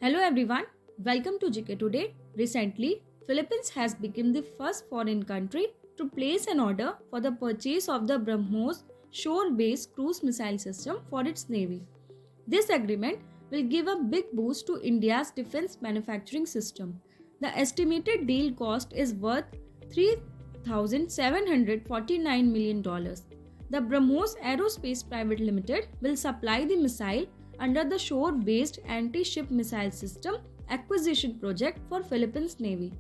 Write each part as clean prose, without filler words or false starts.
Hello everyone, welcome to GK Today. Recently, Philippines has become the first foreign country to place an order for the purchase of the BrahMos shore-based cruise missile system for its navy. This agreement will give a big boost to India's defense manufacturing system. The estimated deal cost is worth $3,749 million. The BrahMos Aerospace Private Limited will supply the missile under the shore-based anti-ship missile system acquisition project for Philippines Navy.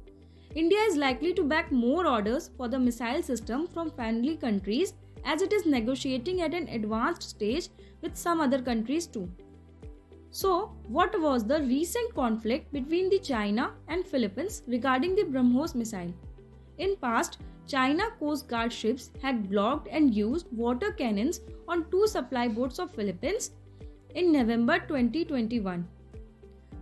India is likely to back more orders for the missile system from friendly countries as it is negotiating at an advanced stage with some other countries too. So, what was the recent conflict between the China and Philippines regarding the BrahMos missile? In past, China Coast Guard ships had blocked and used water cannons on two supply boats of Philippines in November 2021.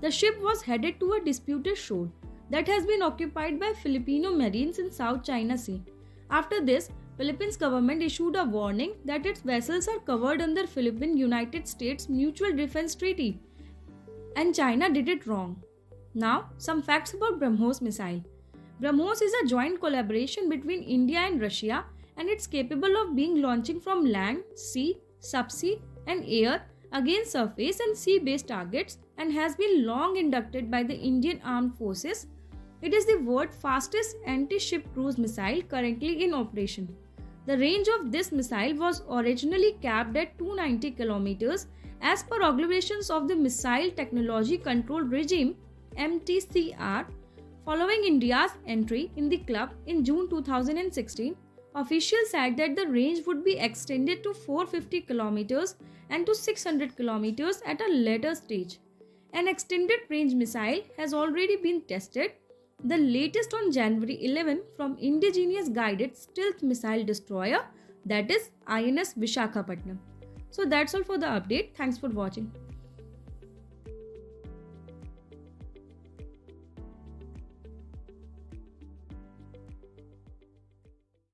The ship was headed to a disputed shore that has been occupied by Filipino Marines in South China Sea. After this, Philippines government issued a warning that its vessels are covered under Philippine-United States Mutual Defense Treaty, and China did it wrong. Now, some facts about BrahMos missile. BrahMos is a joint collaboration between India and Russia, and it's capable of being launching from land, sea, subsea, and air against surface and sea-based targets, and has been long inducted by the Indian Armed Forces. It is the world's fastest anti-ship cruise missile currently in operation. The range of this missile was originally capped at 290 kilometers as per observations of the Missile Technology Control Regime (MTCR). Following India's entry in the club in June 2016, officials said that the range would be extended to 450 kilometers and to 600 kilometers at a later stage. An extended range missile has already been tested, the latest on January 11 from indigenous guided stealth missile destroyer, that is INS Vishakhapatnam. So that's all for the update. Thanks for watching.